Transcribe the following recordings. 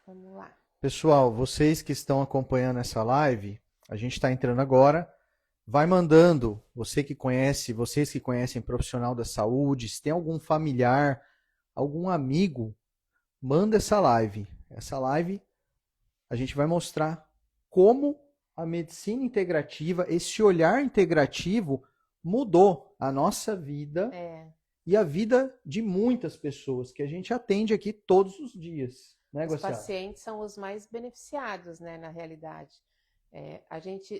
Vamos lá. Pessoal, vocês que estão acompanhando essa live, a gente está entrando agora. Vai mandando, vocês que conhecem profissional da saúde, se tem algum familiar, algum amigo, manda essa live. Essa live a gente vai mostrar como a medicina integrativa, esse olhar integrativo mudou a nossa vida e a vida de muitas pessoas que a gente atende aqui todos os dias. Né, Os Guaciara? pacientes são os mais beneficiados, né, na realidade.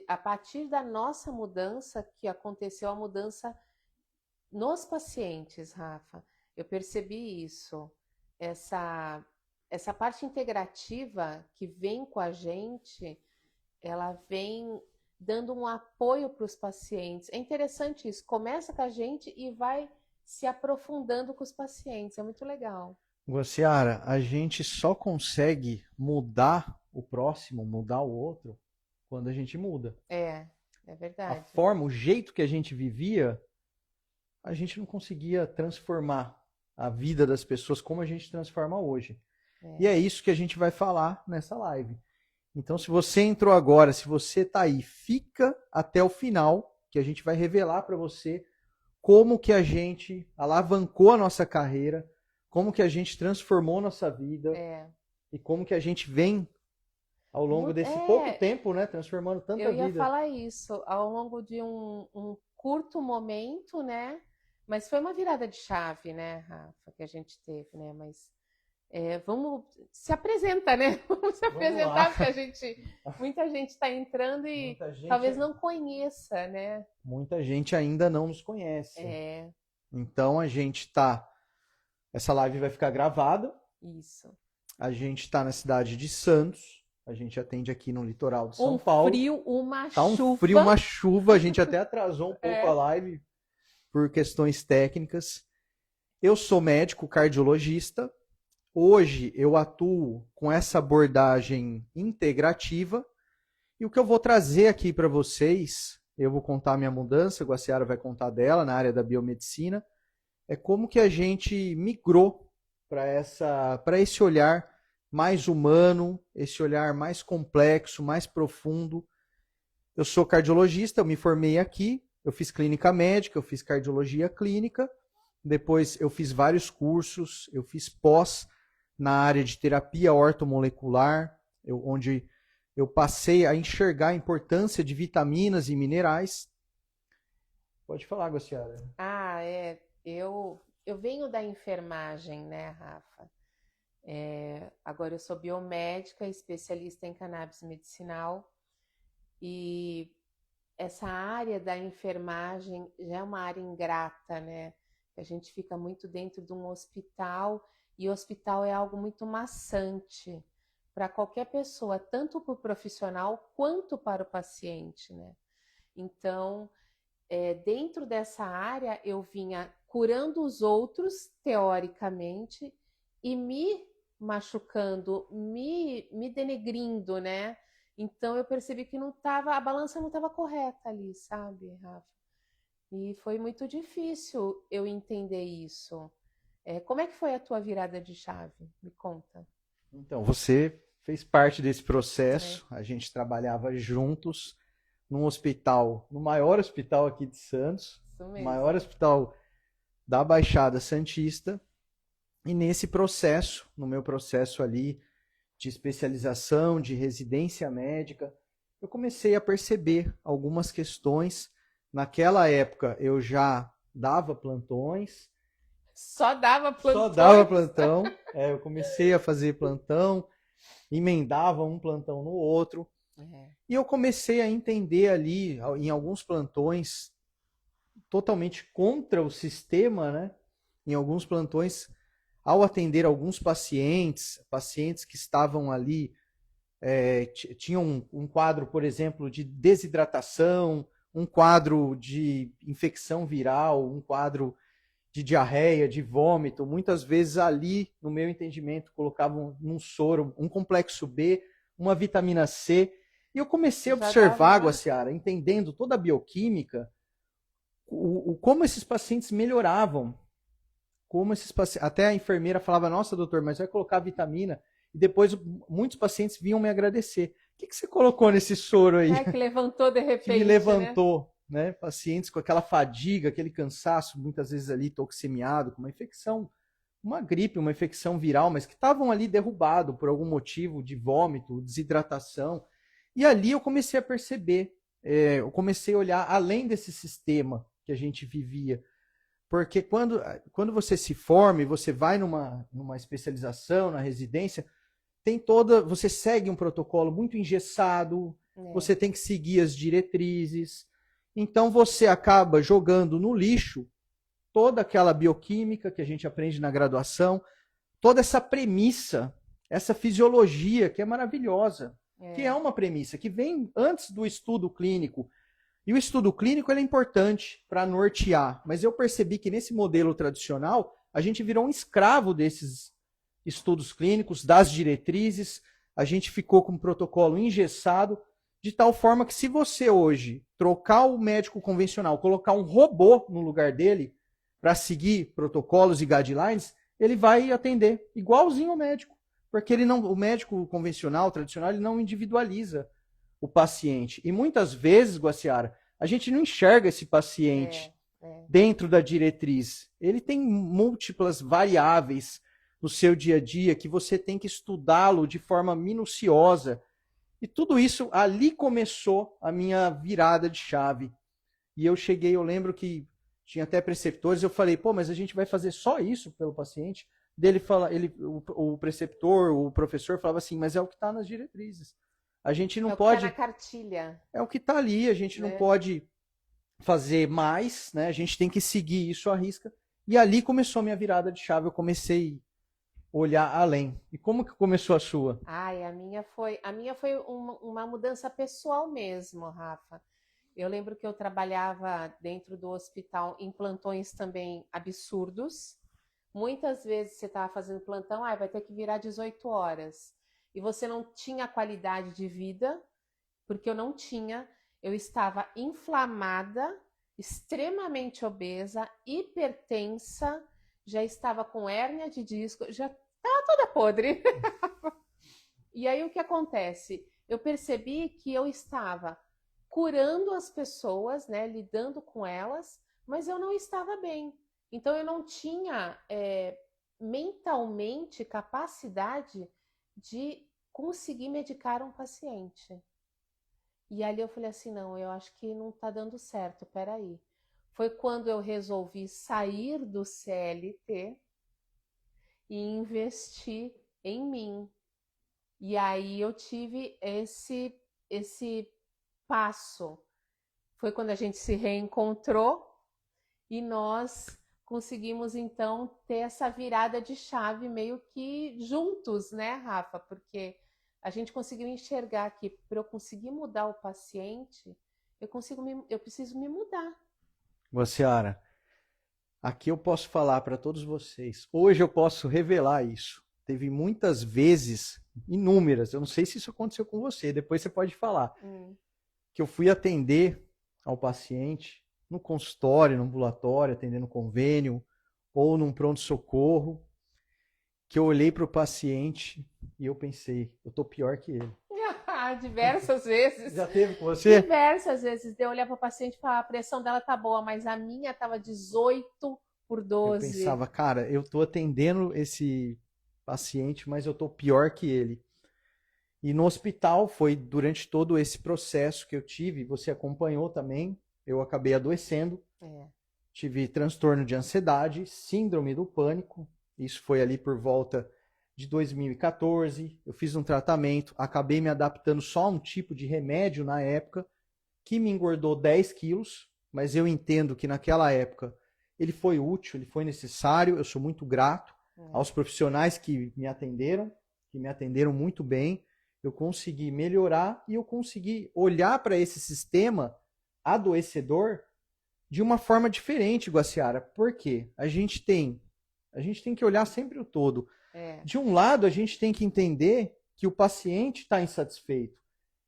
A partir da nossa mudança, que aconteceu a mudança nos pacientes, Rafa, eu percebi isso. Essa, essa parte integrativa que vem com a gente, ela vem dando um apoio para os pacientes. É interessante isso. Começa com a gente e vai se aprofundando com os pacientes. É muito legal. Guaciara, a gente só consegue mudar o próximo, mudar o outro, quando a gente muda. É A verdade. forma, o jeito que a gente vivia, a gente não conseguia transformar a vida das pessoas como a gente transforma hoje. E é isso que a gente vai falar nessa live. Então, se você entrou agora, se você está aí, fica até o final, que a gente vai revelar para você como que a gente alavancou a nossa carreira, como que a gente transformou nossa vida e como que a gente vem ao longo desse pouco tempo, né, transformando tanta Eu ia vida. falar isso, ao longo de um curto momento, né? Mas foi uma virada de chave, né, Rafa, que a gente teve, né? Mas vamos se apresenta, né? Vamos se apresentar, porque muita gente está entrando e talvez não conheça, né? Muita gente ainda não nos conhece. Então a gente tá. Essa live vai ficar gravada. Isso. A gente está na cidade de Santos. A gente atende aqui no litoral de São Paulo. Um frio, uma tá chuva. Um frio, uma chuva. A gente até atrasou um pouco a live por questões técnicas. Eu sou médico cardiologista. Hoje eu atuo com essa abordagem integrativa. E o que eu vou trazer aqui para vocês, eu vou contar a minha mudança, a Guaciara vai contar dela na área da biomedicina, é como que a gente migrou para esse olhar mais humano, esse olhar mais complexo, mais profundo. Eu sou cardiologista, eu me formei aqui, eu fiz clínica médica, eu fiz cardiologia clínica, depois eu fiz vários cursos, eu fiz pós na área de terapia ortomolecular, onde eu passei a enxergar a importância de vitaminas e minerais. Pode falar, Guaciara. Eu venho da enfermagem, né, Rafa? Agora eu sou biomédica, especialista em cannabis medicinal, e essa área da enfermagem já é uma área ingrata, né? A gente fica muito dentro de um hospital, e o hospital é algo muito maçante para qualquer pessoa, tanto para o profissional quanto para o paciente, né? Então, dentro dessa área, eu vinha curando os outros, teoricamente, e me machucando, me denegrindo, né? Então eu percebi que a balança não estava correta ali, sabe, Rafa? E foi muito difícil eu entender isso. Como é que foi a tua virada de chave? Me conta. Então, você fez parte desse processo, a gente trabalhava juntos num hospital, no maior hospital aqui de Santos, maior hospital da Baixada Santista, e nesse processo, no meu processo ali de especialização, de residência médica, eu comecei a perceber algumas questões. Naquela época eu já dava plantões. Só dava plantão? Só dava plantão. Eu comecei a fazer plantão, emendava um plantão no outro. E eu comecei a entender ali, em alguns plantões, totalmente contra o sistema, né? Em alguns plantões, ao atender alguns pacientes que estavam ali, tinham um quadro, por exemplo, de desidratação, um quadro de infecção viral, um quadro de diarreia, de vômito. Muitas vezes ali, no meu entendimento, colocavam num soro um complexo B, uma vitamina C. E eu comecei a observar, Guaciara, entendendo toda a bioquímica, como esses pacientes melhoravam. Até a enfermeira falava, nossa, doutor, mas vai colocar vitamina. E depois muitos pacientes vinham me agradecer. O que você colocou nesse soro aí? Que levantou de repente, que me levantou, né? Pacientes com aquela fadiga, aquele cansaço, muitas vezes ali toxemiado, com uma infecção, uma gripe, uma infecção viral, mas que estavam ali derrubados por algum motivo de vômito, desidratação. E ali eu comecei a perceber, eu comecei a olhar além desse sistema que a gente vivia. Porque quando você se forma e você vai numa especialização, na residência, você segue um protocolo muito engessado, você tem que seguir as diretrizes. Então você acaba jogando no lixo toda aquela bioquímica que a gente aprende na graduação, toda essa premissa, essa fisiologia que é maravilhosa, que é uma premissa que vem antes do estudo clínico. E o estudo clínico ele é importante para nortear, mas eu percebi que nesse modelo tradicional a gente virou um escravo desses estudos clínicos, das diretrizes, a gente ficou com um protocolo engessado, de tal forma que se você hoje trocar o médico convencional, colocar um robô no lugar dele para seguir protocolos e guidelines, ele vai atender igualzinho ao médico, porque o médico convencional, tradicional, ele não individualiza o paciente. E muitas vezes, Guaciara, a gente não enxerga esse paciente dentro da diretriz. Ele tem múltiplas variáveis no seu dia a dia que você tem que estudá-lo de forma minuciosa. E tudo isso, ali começou a minha virada de chave. E eu lembro que tinha até preceptores, eu falei, mas a gente vai fazer só isso pelo paciente? O preceptor, o professor falava assim, mas é o que está nas diretrizes. A gente não pode... É o que está na cartilha. É o que está ali, a gente não pode fazer mais, né? A gente tem que seguir isso à risca. E ali começou a minha virada de chave, eu comecei a olhar além. E como que começou a sua? A minha foi uma mudança pessoal mesmo, Rafa. Eu lembro que eu trabalhava dentro do hospital em plantões também absurdos. Muitas vezes você estava fazendo plantão, vai ter que virar 18 horas. E você não tinha qualidade de vida, porque eu não tinha. Eu estava inflamada, extremamente obesa, hipertensa, já estava com hérnia de disco, já estava toda podre. E aí o que acontece? Eu percebi que eu estava curando as pessoas, né, lidando com elas, mas eu não estava bem. Então eu não tinha mentalmente capacidade de conseguir medicar um paciente. E ali eu falei assim, não, eu acho que não está dando certo, peraí. Foi quando eu resolvi sair do CLT e investir em mim. E aí eu tive esse passo. Foi quando a gente se reencontrou e nós conseguimos então ter essa virada de chave meio que juntos, né, Rafa? Porque a gente conseguiu enxergar que para eu conseguir mudar o paciente, eu preciso me mudar. Guaciara, aqui eu posso falar para todos vocês. Hoje eu posso revelar isso. Teve muitas vezes, inúmeras, eu não sei se isso aconteceu com você, depois você pode falar, que eu fui atender ao paciente no consultório, no ambulatório, atendendo convênio, ou num pronto-socorro, que eu olhei para o paciente e eu pensei, eu tô pior que ele. Diversas vezes. Já teve com você? Diversas vezes. De eu olhar para o paciente e falar, a pressão dela tá boa, mas a minha tava 18/12. Eu pensava, cara, eu tô atendendo esse paciente, mas eu tô pior que ele. E no hospital, foi durante todo esse processo que eu tive, você acompanhou também, eu acabei adoecendo, tive transtorno de ansiedade, síndrome do pânico, isso foi ali por volta de 2014, eu fiz um tratamento, acabei me adaptando só a um tipo de remédio na época, que me engordou 10 quilos, mas eu entendo que naquela época ele foi útil, ele foi necessário, eu sou muito grato aos profissionais que me atenderam muito bem, eu consegui melhorar e eu consegui olhar para esse sistema adoecedor de uma forma diferente, Guaciara. Por quê? A gente tem que olhar sempre o todo. De um lado, a gente tem que entender que o paciente está insatisfeito.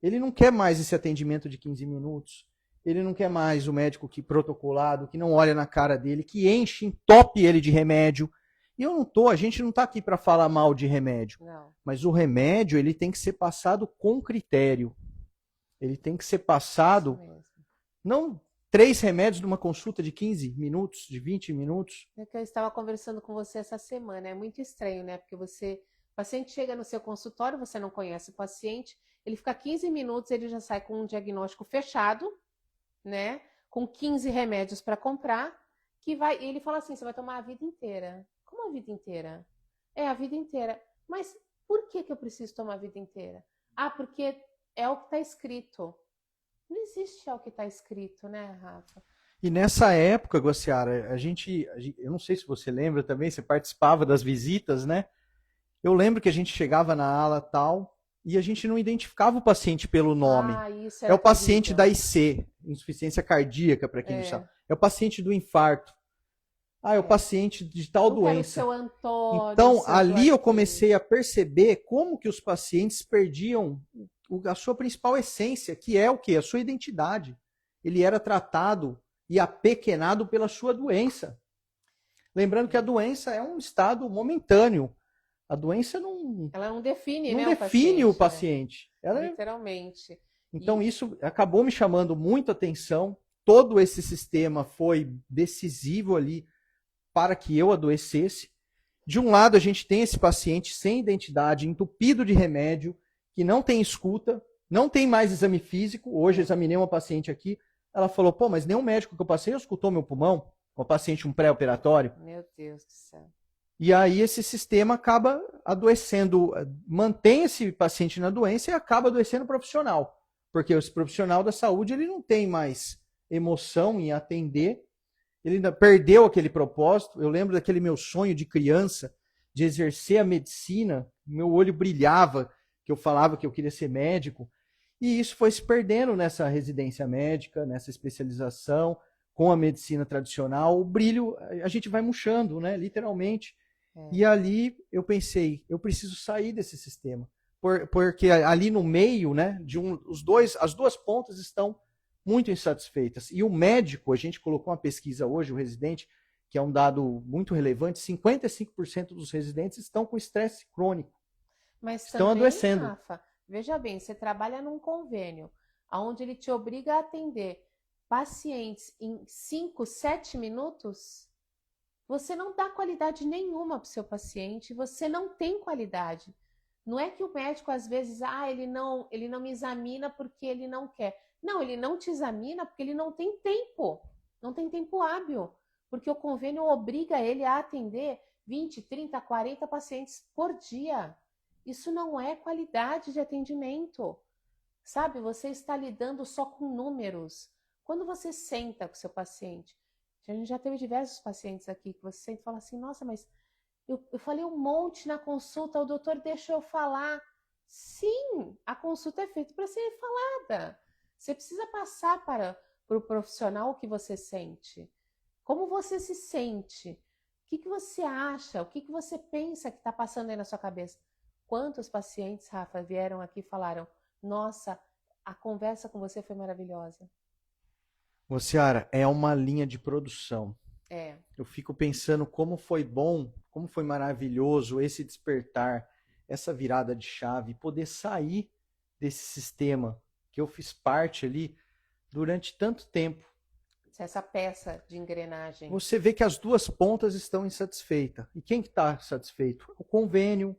Ele não quer mais esse atendimento de 15 minutos. Ele não quer mais o médico que protocolado, que não olha na cara dele, que enche, entope ele de remédio. E a gente não está aqui para falar mal de remédio, Não. mas o remédio ele tem que ser passado com critério. Ele tem que ser passado, não 3 remédios numa consulta de 15 minutos, de 20 minutos. É que eu estava conversando com você essa semana, é muito estranho, né? Porque o paciente chega no seu consultório, você não conhece o paciente, ele fica 15 minutos, ele já sai com um diagnóstico fechado, né? Com 15 remédios para comprar, e ele fala assim, você vai tomar a vida inteira. Como a vida inteira? É a vida inteira. Mas por que eu preciso tomar a vida inteira? Ah, porque é o que está escrito. Não existe o que está escrito, né, Rafa? E nessa época, Guaciara, eu não sei se você lembra também, você participava das visitas, né? Eu lembro que a gente chegava na ala tal e a gente não identificava o paciente pelo nome. Isso é era o paciente terrível. da IC, insuficiência cardíaca, para quem não sabe. É o paciente do infarto. É o paciente de tal não doença. Quero o seu Antônio, então, o seu ali eu Joaquim. comecei a perceber como que os pacientes perdiam a sua principal essência, que é o quê? A sua identidade. Ele era tratado e apequenado pela sua doença. Lembrando que a doença é um estado momentâneo. A doença ela não define, não né, define o paciente. Literalmente. Então, isso acabou me chamando muito atenção. Todo esse sistema foi decisivo ali para que eu adoecesse. De um lado, a gente tem esse paciente sem identidade, entupido de remédio, que não tem escuta, não tem mais exame físico. Hoje eu examinei uma paciente aqui, ela falou, pô, mas nenhum médico que eu passei escutou meu pulmão. Uma paciente, um pré-operatório. Meu Deus do céu. E aí esse sistema acaba adoecendo, mantém esse paciente na doença e acaba adoecendo o profissional. Porque esse profissional da saúde ele não tem mais emoção em atender, ele ainda perdeu aquele propósito. Eu lembro daquele meu sonho de criança, de exercer a medicina, meu olho brilhava, que eu falava que eu queria ser médico, e isso foi se perdendo nessa residência médica, nessa especialização, com a medicina tradicional, o brilho, a gente vai murchando, né, literalmente. E ali eu pensei, eu preciso sair desse sistema, porque ali no meio, né, as duas pontas estão muito insatisfeitas. E o médico, a gente colocou uma pesquisa hoje, o residente, que é um dado muito relevante, 55% dos residentes estão com estresse crônico. Mas estão também, adoecendo. Rafa, veja bem, você trabalha num convênio, onde ele te obriga a atender pacientes em 5, 7 minutos, você não dá qualidade nenhuma para o seu paciente, você não tem qualidade. Não é que o médico, às vezes, ele não me examina porque ele não quer. Não, ele não te examina porque ele não tem tempo. Não tem tempo hábil. Porque o convênio obriga ele a atender 20, 30, 40 pacientes por dia. Isso não é qualidade de atendimento. Sabe, você está lidando só com números. Quando você senta com o seu paciente, a gente já teve diversos pacientes aqui que você senta e fala assim, nossa, mas eu falei um monte na consulta, o doutor deixou eu falar. Sim, a consulta é feita para ser falada. Você precisa passar para o profissional o que você sente. Como você se sente? O que você acha? O que você pensa que está passando aí na sua cabeça? Quantos pacientes, Rafa, vieram aqui e falaram, nossa, a conversa com você foi maravilhosa. Ciara, é uma linha de produção. É. Eu fico pensando como foi bom, como foi maravilhoso esse despertar, essa virada de chave, poder sair desse sistema que eu fiz parte ali durante tanto tempo. Essa peça de engrenagem. Você vê que as duas pontas estão insatisfeitas. E quem está satisfeito? O convênio,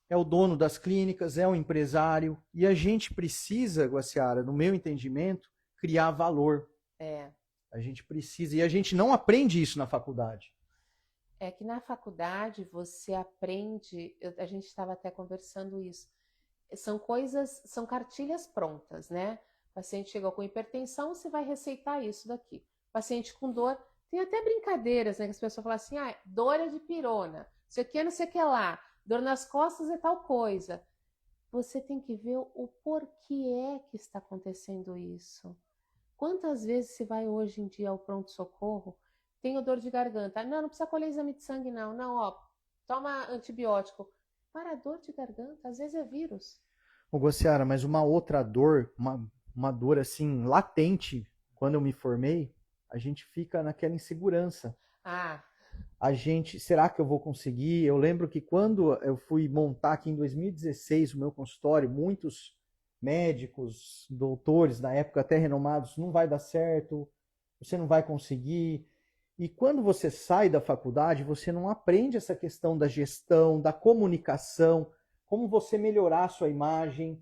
é o dono das clínicas, é o empresário. E a gente precisa, Guaciara, no meu entendimento, criar valor. A gente precisa. E a gente não aprende isso na faculdade. É que na faculdade você aprende, a gente estava até conversando isso, são cartilhas prontas, né? O paciente chegou com hipertensão, você vai receitar isso daqui. O paciente com dor, tem até brincadeiras, né? Que as pessoas falam assim, dor é de pirona, isso aqui é não sei o que lá, dor nas costas é tal coisa. Você tem que ver o porquê é que está acontecendo isso. Quantas vezes você vai hoje em dia ao pronto-socorro, tenho dor de garganta. Não precisa colher exame de sangue, não. Não, toma antibiótico. Para dor de garganta, às vezes é vírus. Ô, Guaciara, mas uma outra dor, uma dor assim, latente, quando eu me formei, a gente fica naquela insegurança. será que eu vou conseguir? Eu lembro que quando eu fui montar aqui em 2016 o meu consultório, muitos médicos, doutores, na época até renomados, não vai dar certo, você não vai conseguir. E quando você sai da faculdade, você não aprende essa questão da gestão, da comunicação, como você melhorar a sua imagem.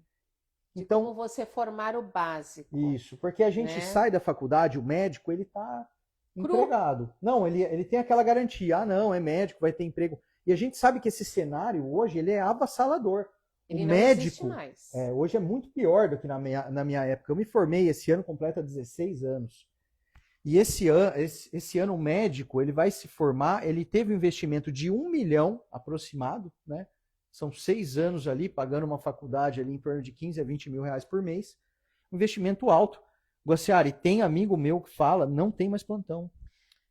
Então, como você formar o básico. Isso, porque a gente sai da faculdade, o médico, ele está empregado. Não, ele tem aquela garantia. Ah, não, é médico, vai ter emprego. E a gente sabe que esse cenário hoje, ele é avassalador. Ele o não médico, existe mais. Hoje é muito pior do que na minha época. Eu me formei esse ano, completa 16 anos. E esse ano o médico, ele vai se formar, ele teve um investimento de 1 milhão aproximado, né? São 6 anos ali, pagando uma faculdade ali em torno de 15 a 20 mil reais por mês. Investimento alto. Guaciari, tem amigo meu que fala, não tem mais plantão.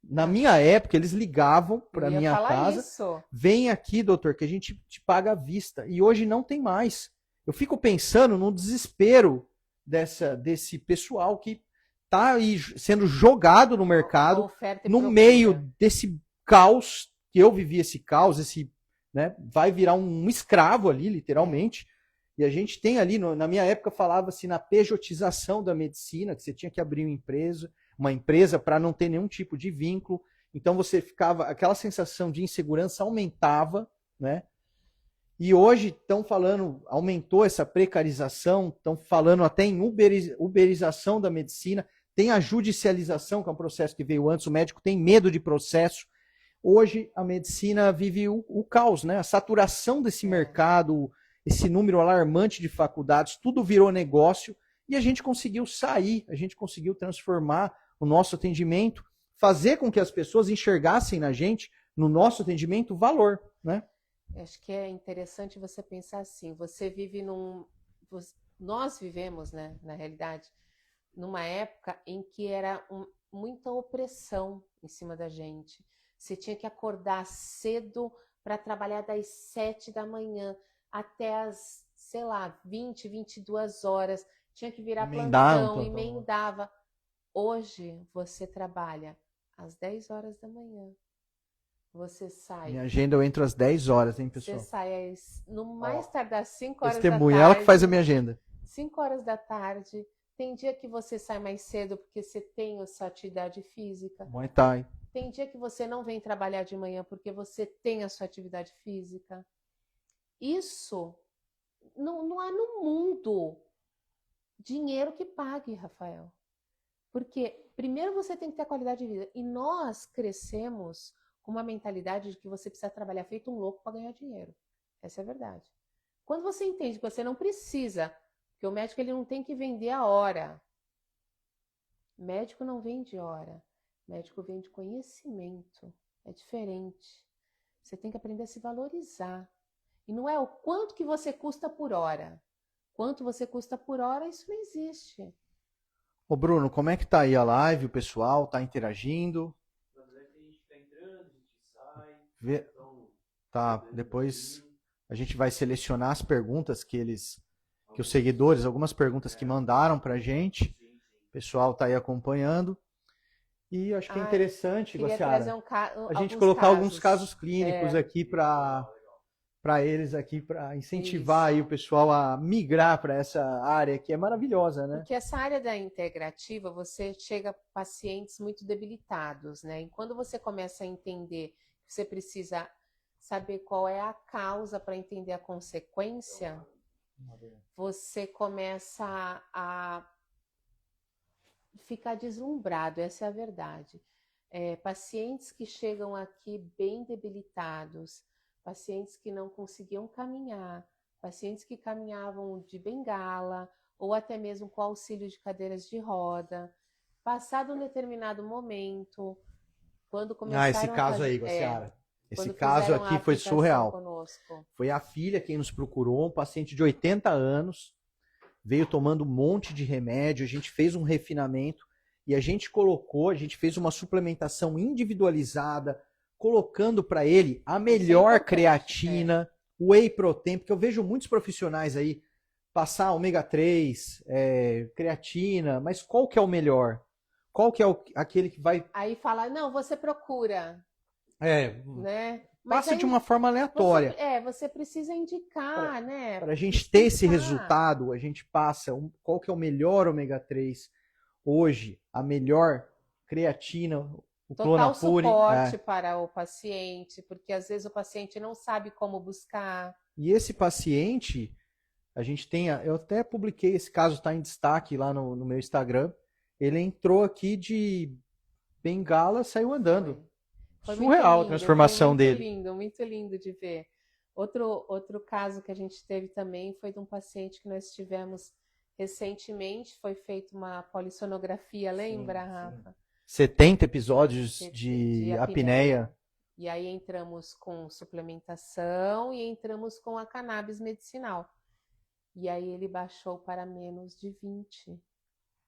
Na minha época, eles ligavam para minha casa. Isso. Vem aqui, doutor, que a gente te paga à vista. E hoje não tem mais. Eu fico pensando no desespero desse pessoal que está aí sendo jogado no mercado, no meio desse caos, que eu vivi esse caos, né, vai virar um escravo ali, literalmente. E a gente tem ali, na minha época falava-se na pejotização da medicina, que você tinha que abrir uma empresa para não ter nenhum tipo de vínculo. Então você ficava, aquela sensação de insegurança aumentava, né? E hoje estão falando, aumentou essa precarização, estão falando até em uberização da medicina, tem a judicialização, que é um processo que veio antes, o médico tem medo de processo. Hoje a medicina vive o caos, né? A saturação desse mercado, esse número alarmante de faculdades, tudo virou negócio e a gente conseguiu sair, a gente conseguiu transformar o nosso atendimento, fazer com que as pessoas enxergassem na gente, no nosso atendimento, valor, né? Acho que é interessante você pensar assim, nós vivemos, né, na realidade, numa época em que era muita opressão em cima da gente. Você tinha que acordar cedo para trabalhar das 7 da manhã até as, 20, 22 horas. Tinha que virar plantão, emendava. Hoje você trabalha às 10 horas da manhã. Você sai. Minha agenda eu entro às 10 horas, hein, pessoal? Você sai no mais tardar às 5 horas da tarde. Testemunha, ela que faz a minha agenda. 5 horas da tarde. Tem dia que você sai mais cedo porque você tem a sua atividade física. Muay Thai. Tem dia que você não vem trabalhar de manhã porque você tem a sua atividade física. Isso não há no mundo dinheiro que pague, Rafael. Porque primeiro você tem que ter a qualidade de vida. E nós crescemos com uma mentalidade de que você precisa trabalhar feito um louco para ganhar dinheiro. Essa é a verdade. Quando você entende que você não precisa, porque o médico ele não tem que vender a hora. Médico não vende hora. Médico vende conhecimento. É diferente. Você tem que aprender a se valorizar. E não é o quanto que você custa por hora. Quanto você custa por hora, isso não existe. Ô Bruno, como é que tá aí a live? O pessoal tá interagindo? Tá, depois a gente vai selecionar as perguntas que os seguidores, algumas perguntas que mandaram pra gente. O pessoal tá aí acompanhando. E acho que é interessante, Guaciara, a gente colocar alguns casos clínicos aqui para eles aqui, para incentivar aí o pessoal a migrar para essa área que é maravilhosa, né? Porque essa área da integrativa, você chega a pacientes muito debilitados, né? E quando você começa a entender que você precisa saber qual é a causa para entender a consequência, você começa a ficar deslumbrado, essa é a verdade. Pacientes que chegam aqui bem debilitados, pacientes que não conseguiam caminhar, pacientes que caminhavam de bengala ou até mesmo com auxílio de cadeiras de roda. Passado um determinado momento, quando começaram esse caso aí, Guaciara. Esse caso aqui foi surreal. Conosco. Foi a filha quem nos procurou, um paciente de 80 anos, veio tomando um monte de remédio, a gente fez um refinamento e a gente fez uma suplementação individualizada, colocando para ele a melhor creatina, whey protein, porque eu vejo muitos profissionais aí passar ômega 3, creatina, mas qual que é o melhor? Qual que é aquele que vai... Aí fala, não, você procura. né? Mas passa aí de uma forma aleatória. você precisa indicar, né? Para a gente ter esse Explicar. resultado, a gente passa qual que é o melhor ômega 3 hoje, a melhor creatina, o Total Clonapure. suporte para o paciente, porque às vezes o paciente não sabe como buscar. E esse paciente, a gente tem, eu até publiquei esse caso, está em destaque lá no meu Instagram. Ele entrou aqui de bengala, saiu andando. Foi muito Surreal a lindo, transformação dele. muito lindo de ver. Outro caso que a gente teve também foi de um paciente que nós tivemos recentemente, foi feita uma polissonografia, lembra, Rafa? 70 episódios de apneia. E aí entramos com suplementação e entramos com a cannabis medicinal. E aí ele baixou para menos de 20.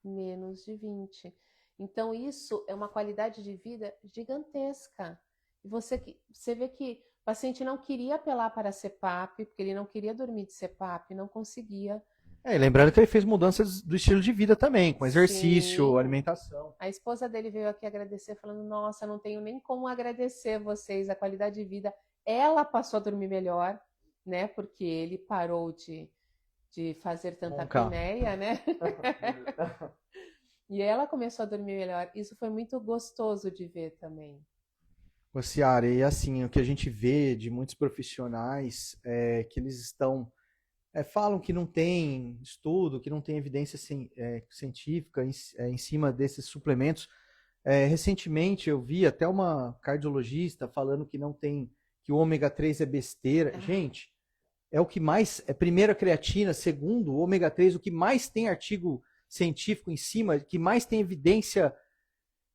Menos de 20. Então, isso é uma qualidade de vida gigantesca. E você vê que o paciente não queria apelar para a CPAP, porque ele não queria dormir de CPAP, não conseguia. Lembrando que ele fez mudanças do estilo de vida também, com exercício, Sim. alimentação. A esposa dele veio aqui agradecer, falando: nossa, não tenho nem como agradecer vocês, a qualidade de vida. Ela passou a dormir melhor, né? Porque ele parou de fazer tanta apneia, né? E ela começou a dormir melhor. Isso foi muito gostoso de ver também. Ô, Ciara, e assim, o que a gente vê de muitos profissionais é que eles estão falam que não tem estudo, que não tem evidência científica em cima desses suplementos. Recentemente eu vi até uma cardiologista falando que não tem, que o ômega 3 é besteira. Gente, é o que mais, primeiro a creatina, segundo o ômega 3, o que mais tem artigo científico em cima, que mais tem evidência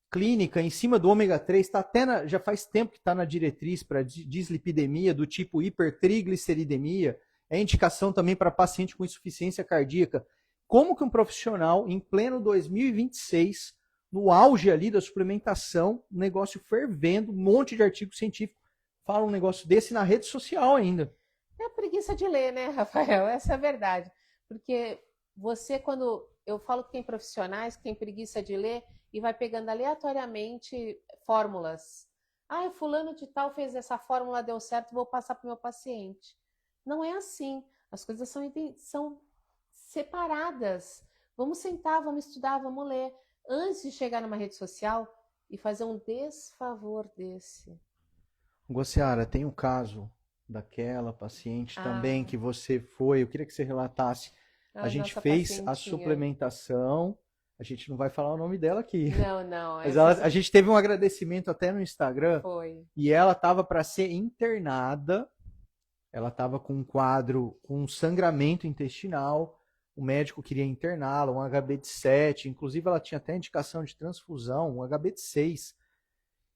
clínica em cima do ômega 3, tá até já faz tempo que está na diretriz para dislipidemia do tipo hipertrigliceridemia. É indicação também para paciente com insuficiência cardíaca. Como que um profissional, em pleno 2026, no auge ali da suplementação, um negócio fervendo, um monte de artigo científico, fala um negócio desse na rede social ainda? É a preguiça de ler, né, Rafael? Essa é a verdade. Porque quando eu falo que tem profissionais que têm preguiça de ler e vai pegando aleatoriamente fórmulas. Ah, fulano de tal fez essa fórmula, deu certo, vou passar para o meu paciente. Não é assim. As coisas são separadas. Vamos sentar, vamos estudar, vamos ler. Antes de chegar numa rede social e fazer um desfavor desse. Gociara, tem um caso daquela paciente também que você foi. Eu queria que você relatasse. A gente fez a suplementação. A gente não vai falar o nome dela aqui. Não. Mas a gente teve um agradecimento até no Instagram. Foi. E ela estava para ser internada. Ela estava com um quadro com sangramento intestinal. O médico queria interná-la, um HB de 7. Inclusive, ela tinha até indicação de transfusão, um HB de 6.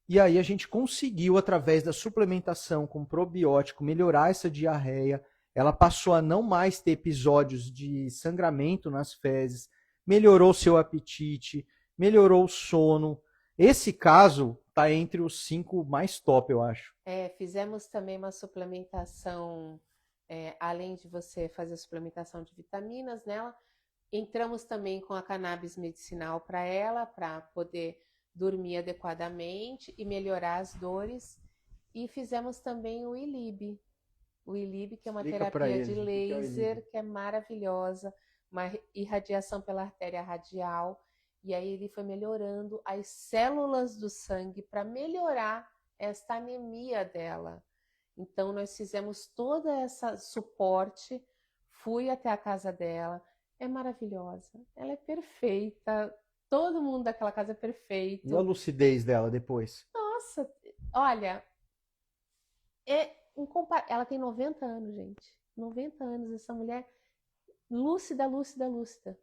E aí a gente conseguiu, através da suplementação com probiótico, melhorar essa diarreia. Ela passou a não mais ter episódios de sangramento nas fezes, melhorou seu apetite, melhorou o sono. Esse caso está entre os 5 mais top, eu acho. Fizemos também uma suplementação, além de você fazer a suplementação de vitaminas nela, entramos também com a cannabis medicinal para ela, para poder dormir adequadamente e melhorar as dores. E fizemos também o ILIB. O ILIB, que é uma terapia de laser, que é maravilhosa, uma irradiação pela artéria radial. E aí ele foi melhorando as células do sangue para melhorar esta anemia dela. Então nós fizemos todo esse suporte, fui até a casa dela, é maravilhosa, ela é perfeita, todo mundo daquela casa é perfeito. E a lucidez dela depois? Nossa, olha, ela tem 90 anos, gente, 90 anos, essa mulher lúcida.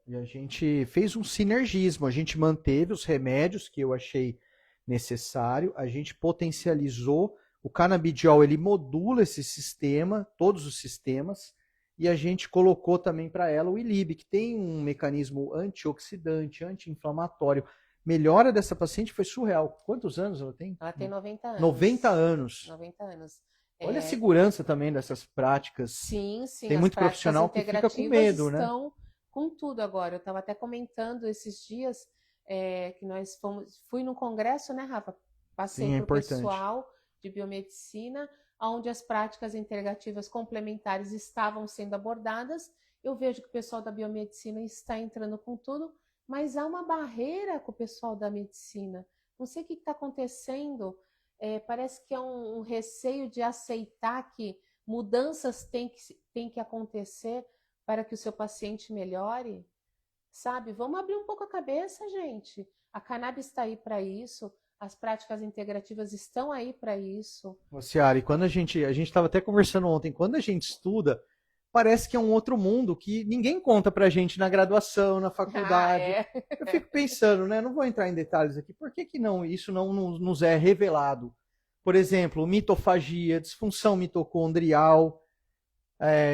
E a gente fez um sinergismo, a gente manteve os remédios que eu achei necessário, a gente potencializou, o canabidiol ele modula esse sistema, todos os sistemas, e a gente colocou também para ela o ILIB, que tem um mecanismo antioxidante, anti-inflamatório. Melhora dessa paciente foi surreal. Quantos anos ela tem? Ela tem 90 anos. 90 anos. 90 anos. Olha a segurança também dessas práticas. Sim. Tem muito profissional que fica com medo, né? Estão com tudo agora. Eu estava até comentando esses dias que nós fui no congresso, né, Rafa? Passei para o pessoal de biomedicina, onde as práticas integrativas complementares estavam sendo abordadas. Eu vejo que o pessoal da biomedicina está entrando com tudo, mas há uma barreira com o pessoal da medicina. Não sei o que está acontecendo, parece que é um receio de aceitar que mudanças têm que acontecer para que o seu paciente melhore, sabe? Vamos abrir um pouco a cabeça, gente. A cannabis está aí para isso, as práticas integrativas estão aí para isso. Ciara, e quando a gente estava até conversando ontem, quando a gente estuda, parece que é um outro mundo que ninguém conta pra gente na graduação, na faculdade. Eu fico pensando, né? Não vou entrar em detalhes aqui, por que não isso não nos é revelado? Por exemplo, mitofagia, disfunção mitocondrial,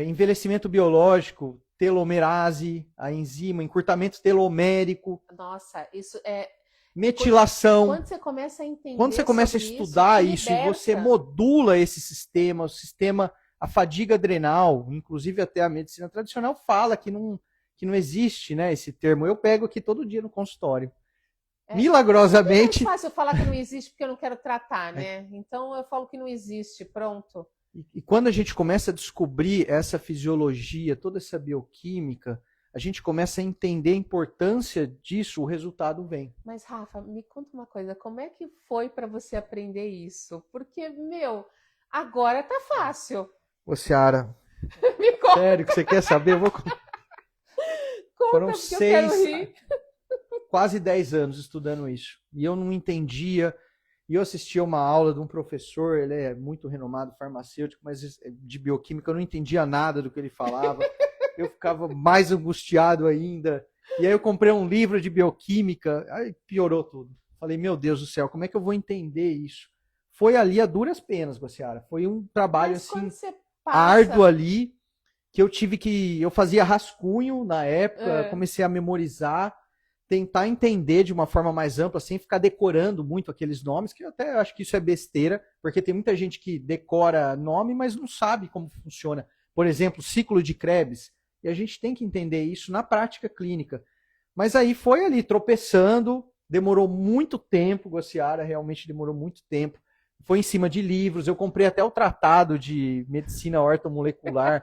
envelhecimento biológico, telomerase, a enzima, encurtamento telomérico. Nossa, isso é... Metilação. Quando você começa a entender, quando você começa a estudar isso e você modula esse sistema, o sistema, a fadiga adrenal, inclusive até a medicina tradicional fala que não existe, né, esse termo. Eu pego aqui todo dia no consultório. Milagrosamente. É fácil falar que não existe porque eu não quero tratar, né? Então eu falo que não existe, pronto. E quando a gente começa a descobrir essa fisiologia, toda essa bioquímica, a gente começa a entender a importância disso, o resultado vem. Mas, Rafa, me conta uma coisa, como é que foi para você aprender isso? Porque, agora tá fácil. Ô, Ciara, me conta. Sério que você quer saber? Eu vou... Conta, Foram 6, quase 10 anos estudando isso. E eu não entendia. E eu assistia uma aula de um professor, ele é muito renomado, farmacêutico, mas de bioquímica eu não entendia nada do que ele falava. Eu ficava mais angustiado ainda. E aí eu comprei um livro de bioquímica, aí piorou tudo. Falei, meu Deus do céu, como é que eu vou entender isso? Foi ali a duras penas, Guaciara. Foi um trabalho assim árduo ali, que eu fazia rascunho na época, comecei a memorizar, tentar entender de uma forma mais ampla, sem ficar decorando muito aqueles nomes, que eu até acho que isso é besteira, porque tem muita gente que decora nome, mas não sabe como funciona. Por exemplo, ciclo de Krebs. E a gente tem que entender isso na prática clínica. Mas aí foi ali, tropeçando, demorou muito tempo, Guaciara, realmente demorou muito tempo. Foi em cima de livros, eu comprei até o tratado de medicina ortomolecular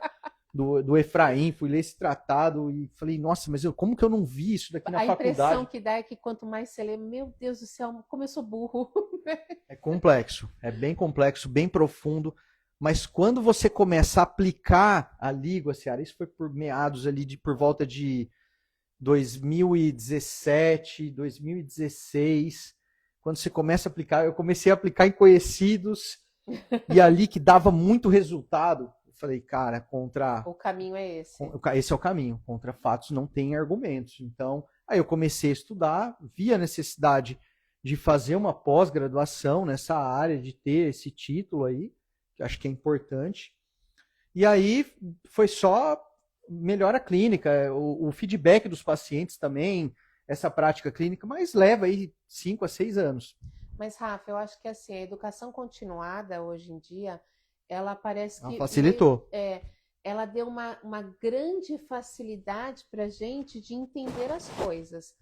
do Efraim, fui ler esse tratado e falei, nossa, mas como que eu não vi isso daqui na faculdade? A impressão que dá é que quanto mais você lê, meu Deus do céu, como eu sou burro. É complexo, é bem complexo, bem profundo. Mas quando você começa a aplicar a língua, Ciara, isso foi por meados ali, por volta de 2017, 2016, quando você começa a aplicar, eu comecei a aplicar em conhecidos, e ali que dava muito resultado, eu falei, cara, o caminho é esse. Esse é o caminho, contra fatos não tem argumentos. Então, aí eu comecei a estudar, vi a necessidade de fazer uma pós-graduação nessa área, de ter esse título aí, que acho que é importante. E aí foi só melhora clínica, o feedback dos pacientes também, essa prática clínica, mas leva aí 5 a 6 anos. Mas, Rafa, eu acho que assim, a educação continuada hoje em dia, ela parece que... facilitou. Ela deu uma grande facilidade para a gente de entender as coisas.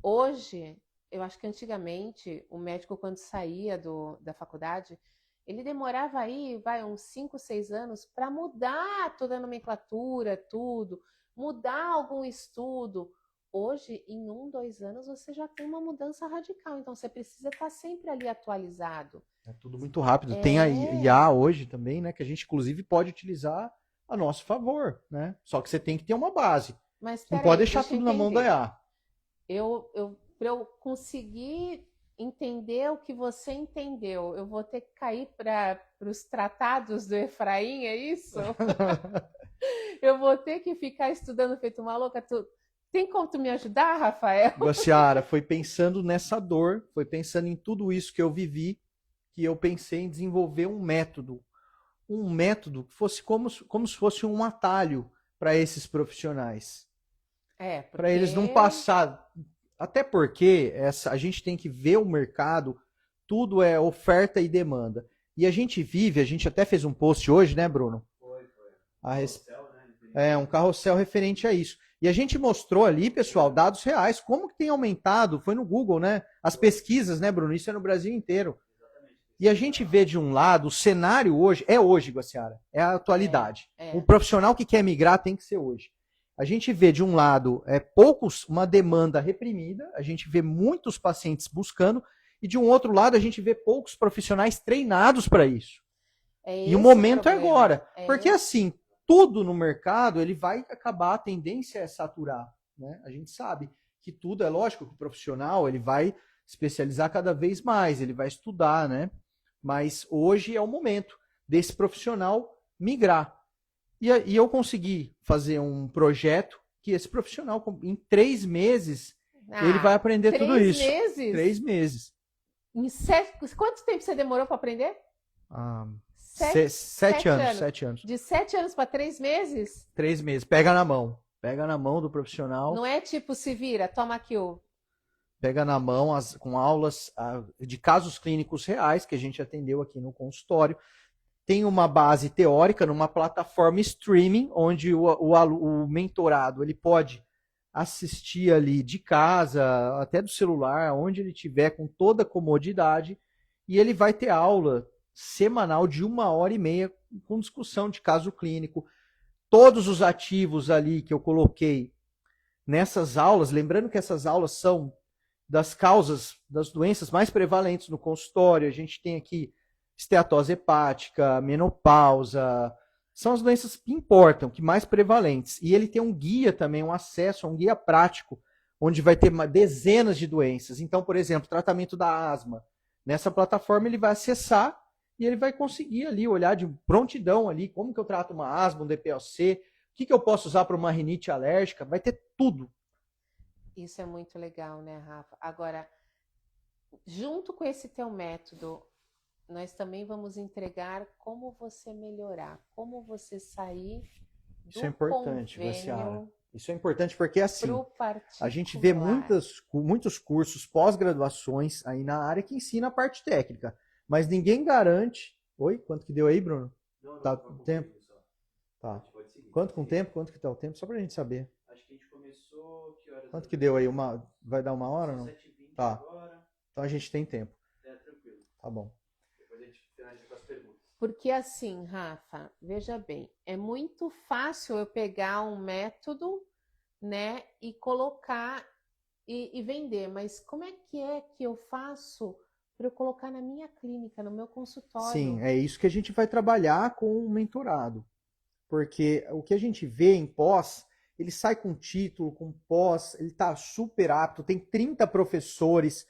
Hoje, eu acho que antigamente, o médico, quando saía da faculdade, ele demorava aí, uns 5, 6 anos para mudar toda a nomenclatura, tudo, mudar algum estudo. Hoje, em 1, 2 anos, você já tem uma mudança radical. Então, você precisa estar sempre ali atualizado. É tudo muito rápido. Tem a IA hoje também, né? Que a gente, inclusive, pode utilizar a nosso favor, né? Só que você tem que ter uma base. Mas, não pode deixar tudo na mão da IA. Para eu conseguir entender o que você entendeu, eu vou ter que cair para os tratados do Efraim, é isso? Eu vou ter que ficar estudando feito uma louca. Tem como tu me ajudar, Rafael? Guaciara, foi pensando nessa dor, foi pensando em tudo isso que eu vivi, que eu pensei em desenvolver um método que fosse como se fosse um atalho para esses profissionais. Para eles não passar... Até porque a gente tem que ver o mercado, tudo é oferta e demanda. E a gente até fez um post hoje, né, Bruno? Foi. Um carrossel referente a isso. E a gente mostrou ali, pessoal, dados reais, como que tem aumentado, foi no Google, né? As pesquisas, né, Bruno? Isso é no Brasil inteiro. Exatamente. E a gente vê de um lado, o cenário hoje, Guaciara, é a atualidade. É. O profissional que quer migrar tem que ser hoje. A gente vê de um lado uma demanda reprimida, a gente vê muitos pacientes buscando, e de um outro lado a gente vê poucos profissionais treinados para isso. E o momento é agora. Porque assim, tudo no mercado ele vai acabar, a tendência é saturar. Né? A gente sabe que tudo, é lógico que o profissional ele vai especializar cada vez mais, ele vai estudar, né? Mas hoje é o momento desse profissional migrar. E eu consegui fazer um projeto que esse profissional, em 3 meses, ele vai aprender tudo isso. 3 meses? 3 meses. Quanto tempo você demorou para aprender? 7 anos. 7 anos. De 7 anos para 3 meses? 3 meses. Pega na mão. Pega na mão do profissional. Não é tipo, se vira, toma aqui o... Pega na mão com aulas de casos clínicos reais que a gente atendeu aqui no consultório. Tem uma base teórica numa plataforma streaming, onde o mentorado ele pode assistir ali de casa, até do celular, onde ele estiver, com toda a comodidade, e ele vai ter aula semanal de 1h30 com discussão de caso clínico. Todos os ativos ali que eu coloquei nessas aulas, lembrando que essas aulas são das causas das doenças mais prevalentes no consultório, a gente tem aqui esteatose hepática, menopausa, são as doenças que importam, que mais prevalentes. E ele tem um guia também, um acesso a um guia prático, onde vai ter dezenas de doenças. Então, por exemplo, tratamento da asma. Nessa plataforma ele vai acessar e ele vai conseguir ali olhar de prontidão ali, como que eu trato uma asma, um DPOC, o que eu posso usar para uma rinite alérgica, vai ter tudo. Isso é muito legal, né, Rafa? Agora, junto com esse teu método, nós também vamos entregar como você melhorar, como você sair do Isso é importante, Guaciara. Isso é importante porque, assim, a gente vê muitos cursos, pós-graduações aí na área que ensina a parte técnica, mas ninguém garante... Oi? Quanto que deu aí, Bruno? Não, tá com tempo? Tá. Quanto com tempo? Quanto que tá o tempo? Só pra gente saber. Acho que a gente começou... Que horas? Quanto que deu aí? Vai dar 1h ou não? 7h20 tá. Agora. Então a gente tem tempo. Tranquilo. Tá bom. Depois a gente finaliza com as perguntas. Porque assim, Rafa, veja bem, é muito fácil eu pegar um método, né, e colocar e vender, mas como é que eu faço para eu colocar na minha clínica, no meu consultório? Sim, é isso que a gente vai trabalhar com o mentorado. Porque o que a gente vê em pós, ele sai com título, com pós, ele está super apto, tem 30 professores,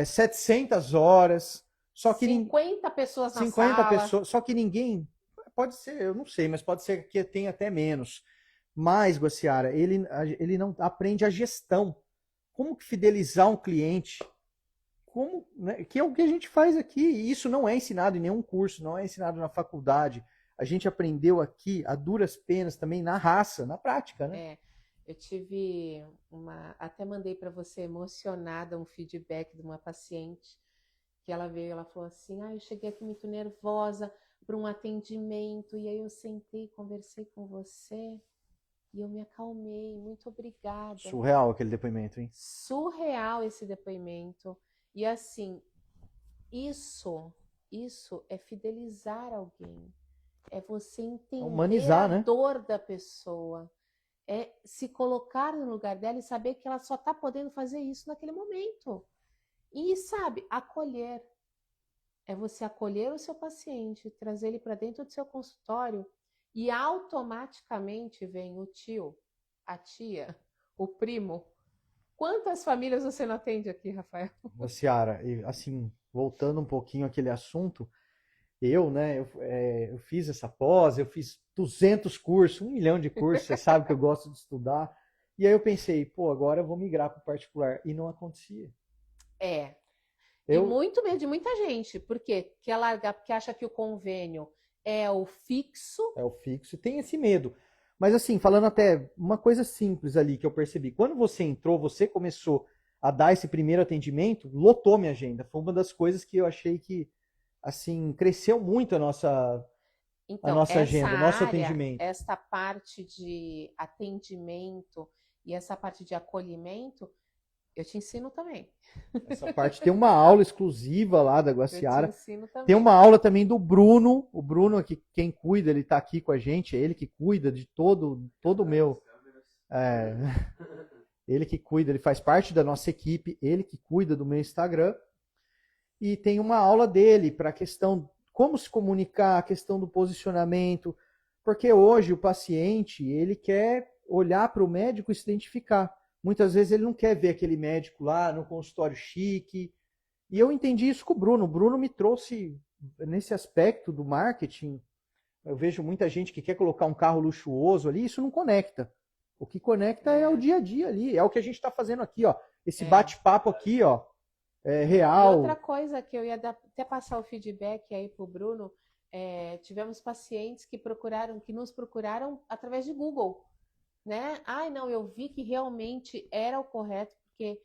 700 horas... Só que 50 pessoas na 50 sala. pessoas, só que ninguém, pode ser, eu não sei, mas pode ser que tenha até menos. Mas, Guaciara, ele não aprende a gestão. Como que fidelizar um cliente? Como, né, que é o que a gente faz aqui. E isso não é ensinado em nenhum curso, não é ensinado na faculdade. A gente aprendeu aqui, a duras penas, também na raça, na prática, né? Eu tive até mandei para você emocionada um feedback de uma paciente que ela veio, ela falou assim, eu cheguei aqui muito nervosa para um atendimento, e aí eu sentei, conversei com você, e eu me acalmei, muito obrigada. Surreal aquele depoimento, hein? Surreal esse depoimento. E assim, isso é fidelizar alguém, é você entender humanizar, a dor da pessoa, é se colocar no lugar dela e saber que ela só está podendo fazer isso naquele momento. E, sabe, acolher. É você acolher o seu paciente, trazer ele para dentro do seu consultório e automaticamente vem o tio, a tia, o primo. Quantas famílias você não atende aqui, Rafael? Ciara, assim, voltando um pouquinho àquele assunto, eu fiz essa pós, eu fiz 200 cursos, 1 milhão de cursos, você sabe que eu gosto de estudar. E aí eu pensei, agora eu vou migrar para o particular. E não acontecia. E muito medo de muita gente. Por quê? Quer largar porque acha que o convênio é o fixo. É o fixo e tem esse medo. Mas assim, falando até uma coisa simples ali que eu percebi. Quando você entrou, você começou a dar esse primeiro atendimento, lotou minha agenda. Foi uma das coisas que eu achei que, assim, cresceu muito a nossa agenda, o nosso atendimento. Esta parte de atendimento e essa parte de acolhimento, Eu te ensino também. Essa parte tem uma aula exclusiva lá da Eu te Guaciara. ensino também. Tem uma aula também do Bruno. O Bruno aqui, quem cuida, ele tá aqui com a gente. É ele que cuida de todo o meu. É, ele que cuida, ele faz parte da nossa equipe. Ele que cuida do meu Instagram. E tem uma aula dele para a questão como se comunicar, a questão do posicionamento. Porque hoje o paciente, ele quer olhar para o médico e se identificar. Muitas vezes ele não quer ver aquele médico lá no consultório chique. E eu entendi isso com o Bruno. O Bruno me trouxe nesse aspecto do marketing. Eu vejo muita gente que quer colocar um carro luxuoso ali, isso não conecta. O que conecta é o dia a dia ali, é o que a gente está fazendo aqui, ó. Esse bate-papo aqui, ó, é E real. outra coisa que eu ia até passar o feedback aí pro Bruno, tivemos pacientes que nos procuraram através de Google, né? Ai, não, eu vi que realmente era o correto, porque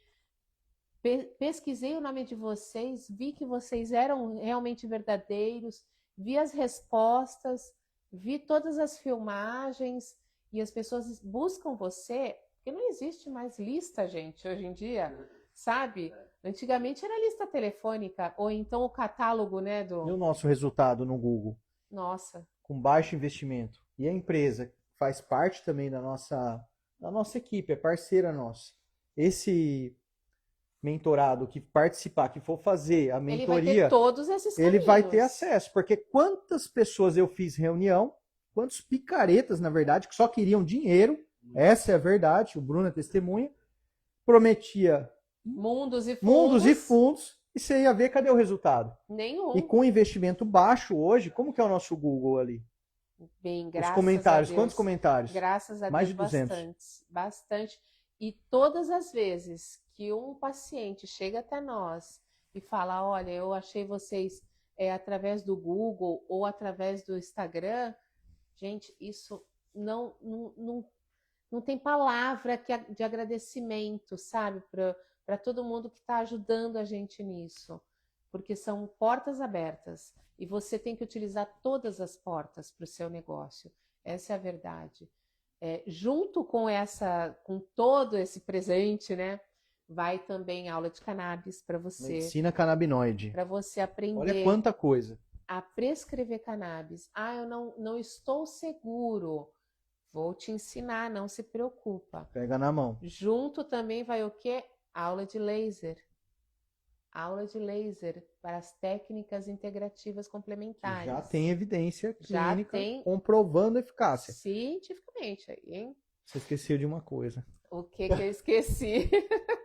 pesquisei o nome de vocês, vi que vocês eram realmente verdadeiros, vi as respostas, vi todas as filmagens, e as pessoas buscam você, porque não existe mais lista, gente, hoje em dia, sabe? Antigamente era lista telefônica, ou então o catálogo, né, E o do... nosso resultado no Google, Nossa, com baixo investimento. E a empresa faz parte também da nossa equipe, é parceira nossa. Esse mentorado que participar, que for fazer a ele vai ter mentoria, todos esses ele vai ter caminhos. acesso. Porque quantas pessoas eu fiz reunião, quantos picaretas, na verdade, que só queriam dinheiro, essa é a verdade, o Bruno é testemunha, prometia Mundos e mundos e fundos, fundos, e você ia ver cadê o resultado. E nenhum. com investimento baixo hoje, como que é o nosso Google ali? Bem, Os graças comentários, a quantos Deus. comentários? Graças a Mais Deus, de 200. bastante, bastante. E todas as vezes que um paciente chega até nós e fala, olha, eu achei vocês através do Google ou através do Instagram, gente, isso não tem palavra de agradecimento, sabe, para todo mundo que está ajudando a gente nisso, porque são portas abertas e você tem que utilizar todas as portas para o seu negócio. Essa é a verdade. Junto com todo esse presente, né, vai também aula de cannabis Medicina canabinoide. para você Olha aprender quanta coisa. a prescrever cannabis. Ah, eu não estou seguro. Vou te ensinar, não se preocupa. Pega na mão. Junto também vai o quê? Aula de laser. Aula de laser para as técnicas integrativas complementares. Já tem evidência Já clínica tem comprovando a eficácia. cientificamente aí, hein? Você esqueceu de uma coisa. O que eu esqueci?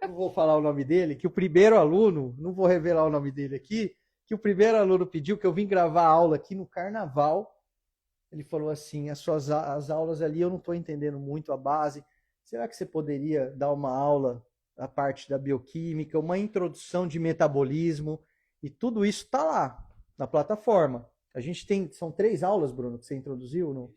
Não vou falar o nome dele, que o primeiro aluno, não vou revelar o nome dele aqui, que o primeiro aluno pediu que eu vim gravar a aula aqui no carnaval. Ele falou assim, as aulas ali eu não estou entendendo muito a base. Será que você poderia dar uma aula da parte da bioquímica, uma introdução de metabolismo? E tudo isso está lá, na plataforma. A gente tem, são 3 aulas, Bruno, que você introduziu, não?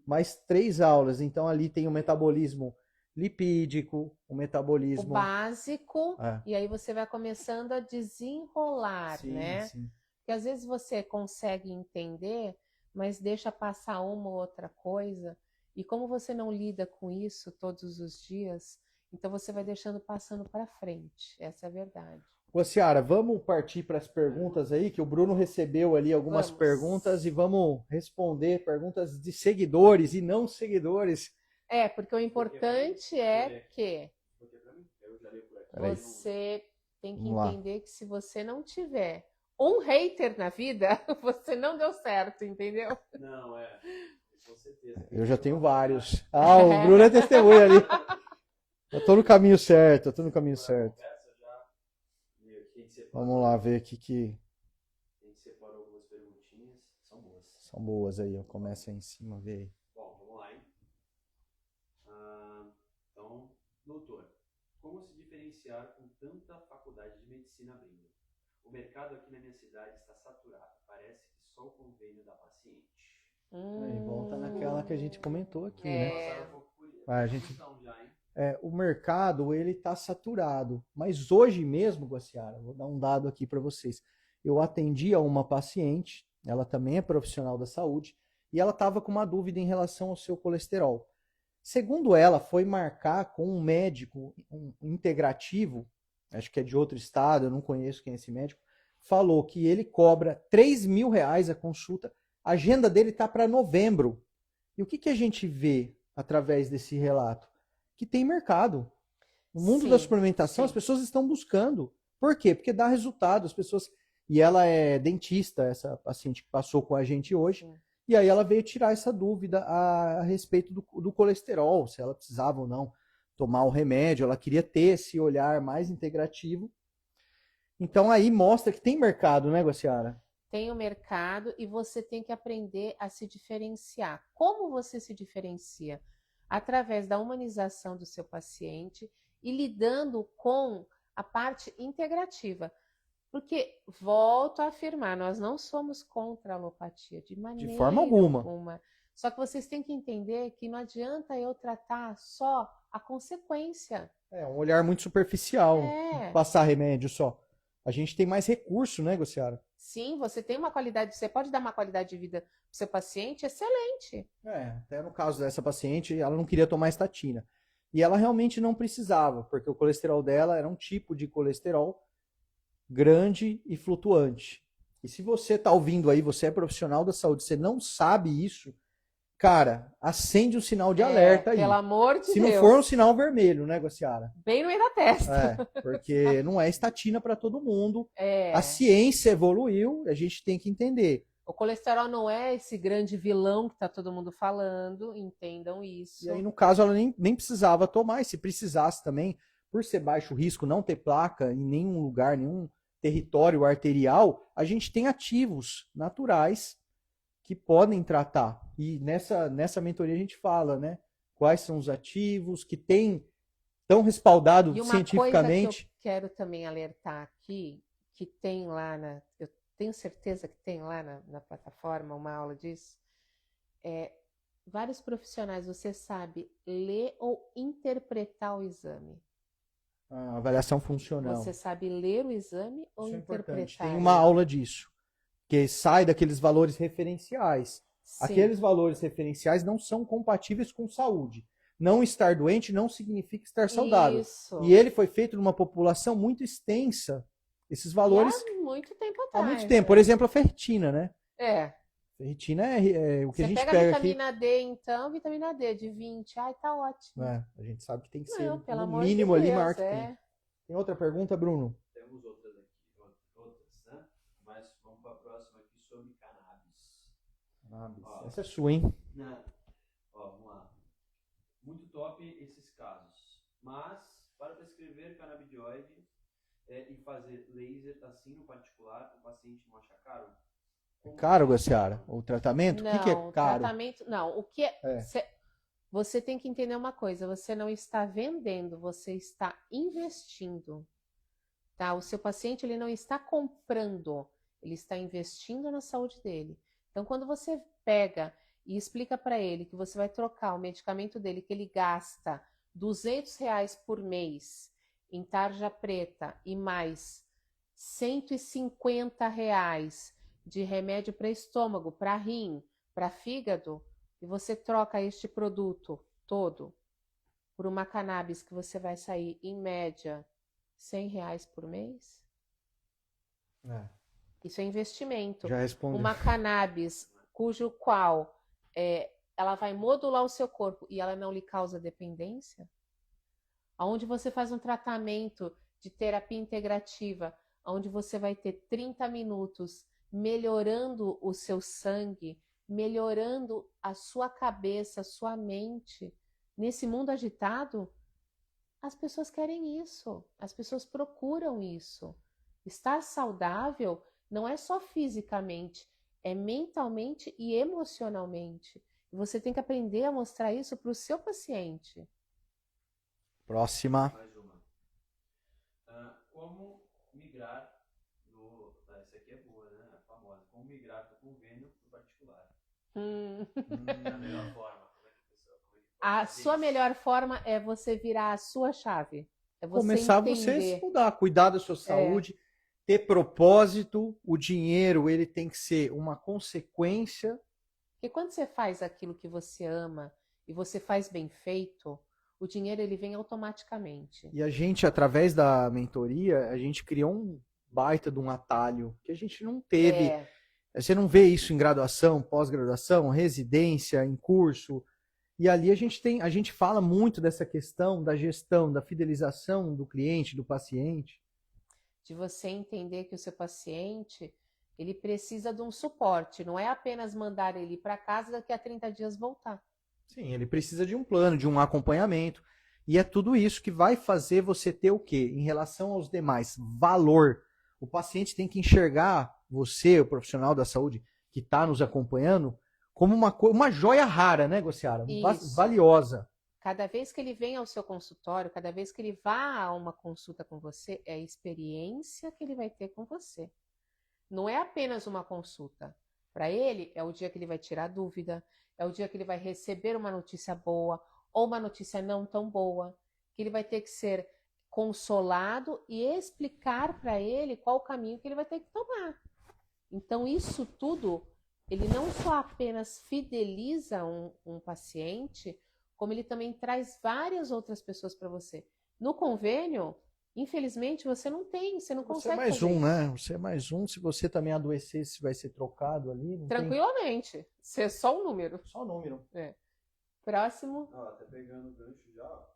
Mais 3 aulas. Então ali tem o metabolismo lipídico, o O metabolismo... básico, e aí você vai começando a desenrolar, Sim, né? sim. Porque às vezes você consegue entender, mas deixa passar uma ou outra coisa, e como você não lida com isso todos os dias, então você vai deixando passando para frente. Essa é a verdade. Ô, Ciara, vamos partir para as perguntas aí, que o Bruno recebeu ali algumas Vamos. perguntas e vamos responder perguntas de seguidores e não seguidores. Porque o importante é que Porque pra mim, eu já li por aqui. Peraí. você tem que Vamos lá. entender que se você não tiver um hater na vida, você não deu certo, entendeu? Não, com certeza. Eu já tenho vários. Ah, o Bruno é testemunha ali. Eu tô no caminho certo, eu tô no caminho certo. Conversa já. E aqui a gente separa. Vamos lá ver aqui que A gente separa algumas perguntinhas. São boas. são boas aí. Eu começo aí em cima, vê aí. Bom, vamos lá, hein? Então, doutor, como se diferenciar com tanta faculdade de medicina abrindo? O mercado aqui na minha cidade está saturado. Parece que só o convênio da paciente. Aí volta naquela que a gente comentou aqui, né? Passaram um pouco por isso. A gente... Então, já, hein? O mercado ele está saturado, mas hoje mesmo, Guaciara, vou dar um dado aqui para vocês. Eu atendi a uma paciente, ela também é profissional da saúde, e ela estava com uma dúvida em relação ao seu colesterol. Segundo ela, foi marcar com um médico, um integrativo, acho que é de outro estado, eu não conheço quem é esse médico, falou que ele cobra R$ 3.000 a consulta, a agenda dele está para novembro. E o que a gente vê através desse relato? Que tem mercado. No mundo da Sim, suplementação, as sim. pessoas estão buscando. Por quê? Porque dá resultado. As pessoas. E ela é dentista, essa paciente que passou com a gente hoje. Sim. E aí ela veio tirar essa dúvida a respeito do colesterol, se ela precisava ou não tomar o remédio. Ela queria ter esse olhar mais integrativo. Então aí mostra que tem mercado, né, Guaciara? Tem o mercado e você tem que aprender a se diferenciar. Como você se diferencia? Através da humanização do seu paciente e lidando com a parte integrativa. Porque, volto a afirmar, nós não somos contra a alopatia, de De maneira forma alguma. alguma. Só que vocês têm que entender que não adianta eu tratar só a consequência. É um olhar muito superficial. É, Passar remédio só. A gente tem mais recurso, né, Guaciara? sim, você tem uma qualidade, você pode dar uma qualidade de vida para o seu paciente excelente. É, até no caso dessa paciente, ela não queria tomar estatina. E ela realmente não precisava, porque o colesterol dela era um tipo de colesterol grande e flutuante. E se você está ouvindo aí, você é profissional da saúde, você não sabe isso, cara, acende um sinal de alerta aí. Pelo amor de Se Deus. não for um sinal vermelho, né, Guaciara? Bem no meio da testa. Porque não é estatina para todo mundo. É. A ciência evoluiu, a gente tem que entender. O colesterol não é esse grande vilão que está todo mundo falando, entendam isso. E aí, no caso, ela nem precisava tomar, e se precisasse também, por ser baixo risco, não ter placa em nenhum lugar, nenhum território arterial, a gente tem ativos naturais que podem tratar. E nessa mentoria a gente fala, né? Quais são os ativos que têm tão respaldado E uma cientificamente. coisa que eu quero também alertar aqui, que tem lá eu tenho certeza que tem lá na plataforma uma aula disso, vários profissionais, você sabe ler ou interpretar o exame. A avaliação funcional. Você sabe ler o exame ou Isso é importante. interpretar? Tem uma ele? aula disso, que sai daqueles valores referenciais. Sim. Aqueles valores referenciais não são compatíveis com saúde. Não estar doente não significa estar saudável. Isso. E ele foi feito numa população muito extensa. Esses valores E há muito tempo há atrás. muito tempo. Por exemplo, a ferritina, né? É. Ferritina é o que Você a gente pega a pega vitamina D, então, vitamina D de 20. Ai, tá ótimo. aqui. A gente sabe que tem que ser Não, pelo no amor mínimo de ali Deus, maior que tem. Tem outra pergunta, Bruno? Temos outras aqui, né? Mas vamos para a próxima aqui sobre cannabis. Essa é sua, hein? Vamos lá. Muito top esses casos. Mas, para prescrever canabidiol e fazer laser assim no particular, o paciente não acha caro? É caro, Guaciara? O tratamento? Não, o que é caro? tratamento. Não, o que você tem que entender uma coisa: você não está vendendo, você está investindo. Tá? O seu paciente ele não está comprando, ele está investindo na saúde dele. Então, quando você pega e explica para ele que você vai trocar o medicamento dele, que ele gasta R$ 200 por mês em tarja preta e mais R$ 150 de remédio para estômago, para rim, para fígado, e você troca este produto todo por uma cannabis que você vai sair, em média, R$ 100 por mês? Isso é investimento. Já respondi. Uma cannabis cujo qual ela vai modular o seu corpo e ela não lhe causa dependência? Onde você faz um tratamento de terapia integrativa, onde você vai ter 30 minutos melhorando o seu sangue, melhorando a sua cabeça, a sua mente. Nesse mundo agitado, as pessoas querem isso, as pessoas procuram isso. Estar saudável não é só fisicamente, é mentalmente e emocionalmente. E você tem que aprender a mostrar isso para o seu paciente. Próxima. Mais uma. Como migrar essa aqui é boa, né? É famosa. Como migrar do convênio para o particular? Da melhor forma. A sua melhor forma é você virar a sua chave. É você Começar entender. você a se mudar, cuidar da sua saúde, ter propósito. O dinheiro ele tem que ser uma consequência. Porque quando você faz aquilo que você ama e você faz bem feito, o dinheiro ele vem automaticamente. E a gente, através da mentoria, a gente criou um baita de um atalho que a gente não teve. Você não vê isso em graduação, pós-graduação, residência, em curso. E ali a gente fala muito dessa questão da gestão, da fidelização do cliente, do paciente. De você entender que o seu paciente, ele precisa de um suporte, não é apenas mandar ele para casa daqui a 30 dias voltar. Sim, ele precisa de um plano, de um acompanhamento. E é tudo isso que vai fazer você ter o quê? Em relação aos demais, valor. O paciente tem que enxergar você, o profissional da saúde que está nos acompanhando, como uma joia rara, né, Gossiara? Valiosa. Cada vez que ele vem ao seu consultório, cada vez que ele vá a uma consulta com você, é a experiência que ele vai ter com você. Não é apenas uma consulta. Para ele, é o dia que ele vai tirar dúvida, é o dia que ele vai receber uma notícia boa ou uma notícia não tão boa, que ele vai ter que ser consolado e explicar para ele qual o caminho que ele vai ter que tomar. Então, isso tudo, ele não só apenas fideliza um paciente, como ele também traz várias outras pessoas para você. No convênio, infelizmente, você não consegue Você é mais fazer um, isso. né? Você é mais um. Se você também adoecer, se vai ser trocado ali. Não Tranquilamente. Você é só um número. Só número. Próximo. Até pegando o gancho já, ó.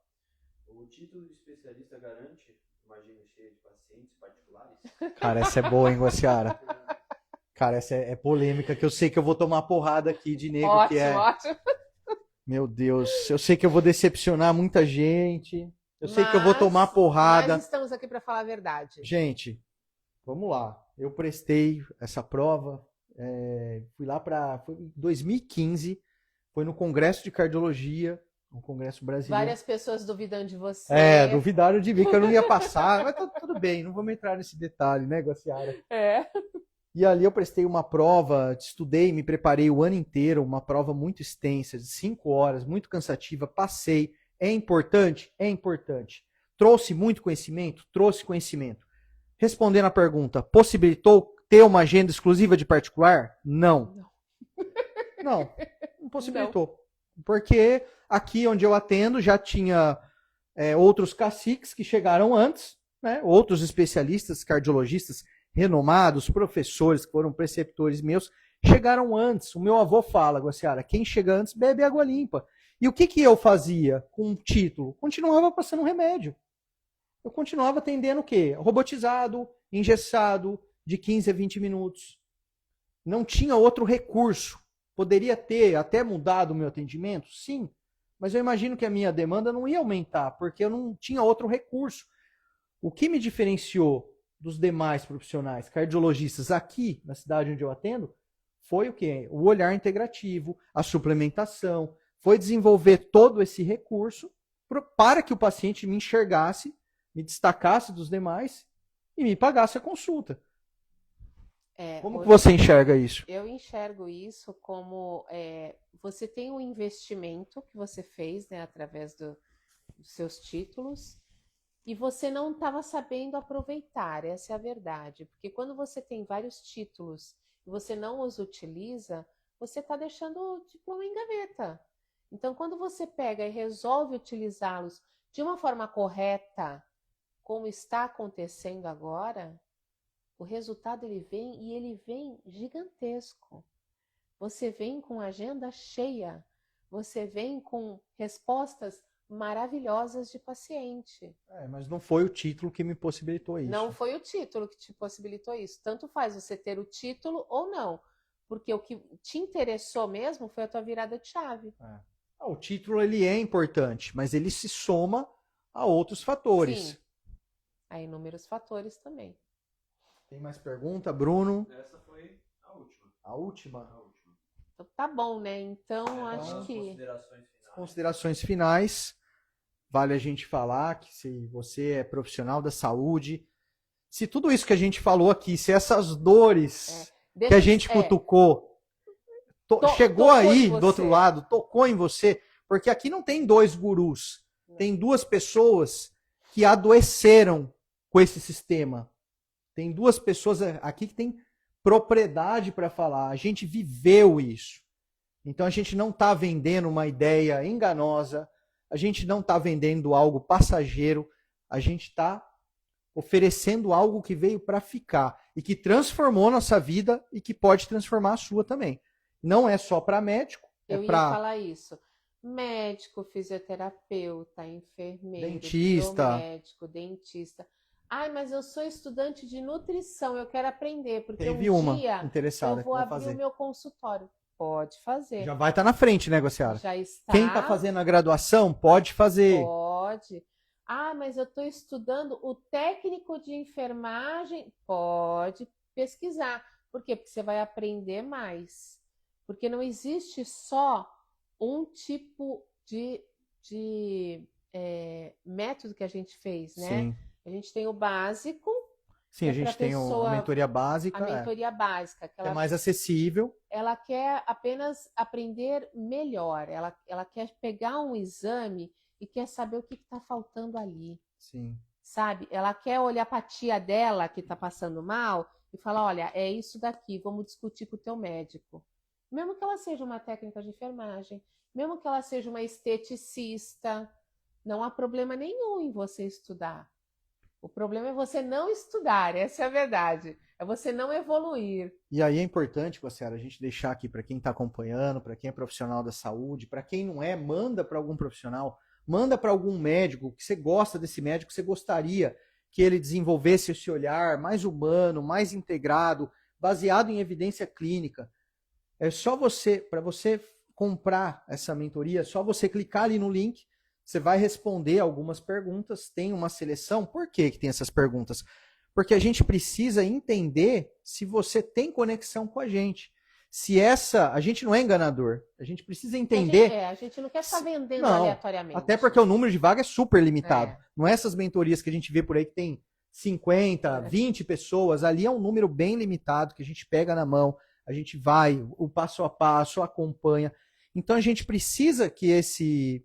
O título de especialista garante uma agenda cheia de pacientes particulares? Cara, essa é boa, hein, Gossiara? Cara, essa é polêmica, que eu sei que eu vou tomar porrada aqui de nego Ótimo, que é. ótimo. Meu Deus, eu sei que eu vou decepcionar muita gente. Eu sei que eu vou tomar porrada. Mas estamos aqui para falar a verdade. Gente, vamos lá. Eu prestei essa prova. Fui lá foi em 2015. Foi no Congresso de Cardiologia, um congresso brasileiro. Várias pessoas duvidando de você. Duvidaram de mim que eu não ia passar. Mas tudo bem, não vamos entrar nesse detalhe, né, Gossiara? E ali eu prestei uma prova, estudei, me preparei o ano inteiro, uma prova muito extensa, de 5 horas, muito cansativa, passei. É importante? É importante. Trouxe muito conhecimento? Trouxe conhecimento. Respondendo a pergunta, possibilitou ter uma agenda exclusiva de particular? Não. Não possibilitou. Não. Porque aqui onde eu atendo já tinha outros caciques que chegaram antes, né? Outros especialistas, cardiologistas renomados, professores que foram preceptores meus, chegaram antes. O meu avô fala, Gossiara, quem chega antes bebe água limpa. E o que eu fazia com o título? Continuava passando remédio. Eu continuava atendendo o quê? Robotizado, engessado, de 15 a 20 minutos. Não tinha outro recurso. Poderia ter até mudado o meu atendimento? Sim. Mas eu imagino que a minha demanda não ia aumentar, porque eu não tinha outro recurso. O que me diferenciou dos demais profissionais cardiologistas aqui na cidade onde eu atendo foi o quê? O olhar integrativo, a suplementação, foi desenvolver todo esse recurso para que o paciente me enxergasse, me destacasse dos demais e me pagasse a consulta. Como que você enxerga isso? Eu enxergo isso como você tem um investimento que você fez, né, através dos seus títulos, e você não estava sabendo aproveitar, essa é a verdade. Porque quando você tem vários títulos e você não os utiliza, você está deixando o diploma em gaveta. Então, quando você pega e resolve utilizá-los de uma forma correta, como está acontecendo agora, o resultado ele vem gigantesco. Você vem com agenda cheia, você vem com respostas maravilhosas de paciente. Mas não foi o título que me possibilitou isso. Não foi o título que te possibilitou isso. Tanto faz você ter o título ou não. Porque o que te interessou mesmo foi a tua virada de chave. O título ele é importante, mas ele se soma a outros fatores. Sim. Há inúmeros fatores também. Tem mais pergunta, Bruno? Essa foi a última. A última? A última. Então, tá bom, né? Então, acho que... Considerações finais. Vale a gente falar que se você é profissional da saúde, se tudo isso que a gente falou aqui, se essas dores que a gente cutucou, chegou aí do outro lado, tocou em você, porque aqui não tem dois gurus, tem duas pessoas que adoeceram com esse sistema. Tem duas pessoas aqui que têm propriedade para falar. A gente viveu isso. Então a gente não está vendendo uma ideia enganosa, a gente não está vendendo algo passageiro, a gente está oferecendo algo que veio para ficar e que transformou nossa vida e que pode transformar a sua também. Não é só para médico, Eu é ia para falar isso. Médico, fisioterapeuta, enfermeiro, dentista. biomédico, dentista. Ai, mas eu sou estudante de nutrição, eu quero aprender, porque Teve um uma dia interessada eu que vou vai abrir o fazer. meu consultório. Pode fazer. Já vai estar na frente, né, Guaciara? Já está. Quem está fazendo a graduação pode fazer. Pode. Ah, mas eu estou estudando o técnico de enfermagem. Pode pesquisar. Por quê? Porque você vai aprender mais. Porque não existe só um tipo de método que a gente fez, né? Sim. A gente tem o básico, Sim, que a é para gente tem a pessoa, mentoria a básica, mentoria básica, que é mais acessível. ela quer apenas aprender melhor. Ela quer pegar um exame e quer saber o que está faltando ali, Sim. sabe? Ela quer olhar para a tia dela que está passando mal e falar, olha, é isso daqui, vamos discutir com o teu médico. Mesmo que ela seja uma técnica de enfermagem, mesmo que ela seja uma esteticista, não há problema nenhum em você estudar. O problema é você não estudar, essa é a verdade. É você não evoluir. E aí é importante, Guaciara, a gente deixar aqui para quem está acompanhando, para quem é profissional da saúde, para quem não é, manda para algum profissional, manda para algum médico que você gosta desse médico, que você gostaria que ele desenvolvesse esse olhar mais humano, mais integrado, baseado em evidência clínica. É só você, para você comprar essa mentoria, é só você clicar ali no link, você vai responder algumas perguntas, tem uma seleção. Por que que tem essas perguntas? Porque a gente precisa entender se você tem conexão com a gente. Se essa, a gente não é enganador, a gente precisa entender. A gente não quer ficar vendendo Não, aleatoriamente. até porque o número de vagas é super limitado. Não é essas mentorias que a gente vê por aí que tem 50, 20 pessoas, ali é um número bem limitado que a gente pega na mão, a gente vai, o passo a passo, acompanha. Então a gente precisa que esse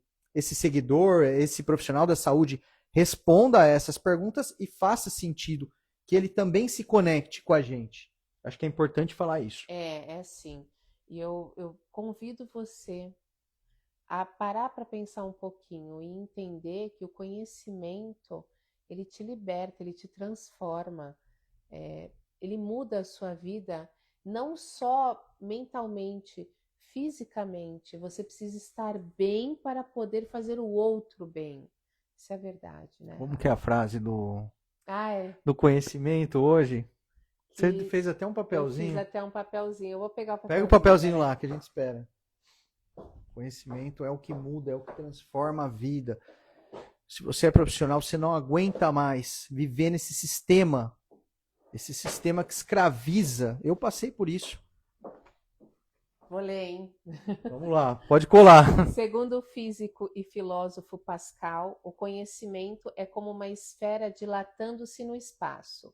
seguidor, esse profissional da saúde responda a essas perguntas e faça sentido, que ele também se conecte com a gente. Acho que é importante falar isso. É sim. E eu convido você a parar para pensar um pouquinho e entender que o conhecimento, ele te liberta, ele te transforma, ele muda a sua vida, não só mentalmente, fisicamente. Você precisa estar bem para poder fazer o outro bem. Isso é verdade, né? Como que é a frase do Ah, do conhecimento hoje? Você que fez até um eu papelzinho. fiz até um papelzinho. Eu vou pegar o papelzinho. Pega o papelzinho peraí. lá que a gente espera. Conhecimento é o que muda, é o que transforma a vida. Se você é profissional, você não aguenta mais viver nesse sistema. Esse sistema que escraviza. Eu passei por isso. Vou ler, hein? Vamos lá, pode colar. Segundo o físico e filósofo Pascal, o conhecimento é como uma esfera dilatando-se no espaço.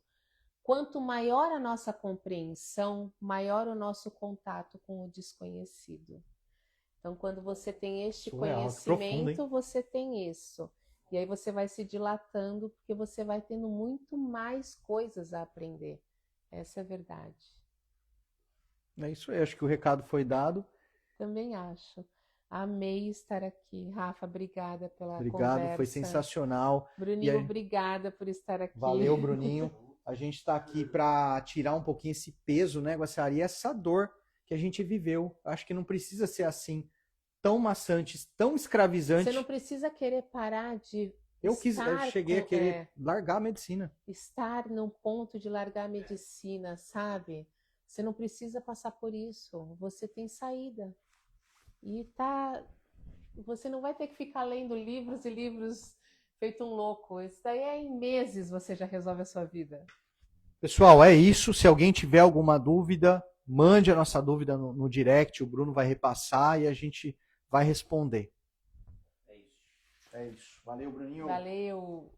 Quanto maior a nossa compreensão, maior o nosso contato com o desconhecido. Então, quando você tem este conhecimento, profundo, você tem isso. E aí você vai se dilatando, porque você vai tendo muito mais coisas a aprender. Essa é a verdade. É isso aí, acho que o recado foi dado. Também acho. Amei estar aqui. Rafa, obrigada pela Obrigado, conversa. foi sensacional. Bruninho, E aí, obrigada por estar aqui. valeu, Bruninho. A gente está aqui para tirar um pouquinho esse peso, né, Guaciara? E essa dor que a gente viveu. Acho que não precisa ser assim, tão maçante, tão escravizante. Você não precisa querer parar de Eu cheguei a querer largar a medicina. Estar num ponto de largar a medicina, sabe? Você não precisa passar por isso. Você tem saída. E você não vai ter que ficar lendo livros e livros feito um louco. Isso daí em meses você já resolve a sua vida. Pessoal, é isso. Se alguém tiver alguma dúvida, mande a nossa dúvida no direct. O Bruno vai repassar e a gente vai responder. É isso. É isso. Valeu, Bruninho. Valeu.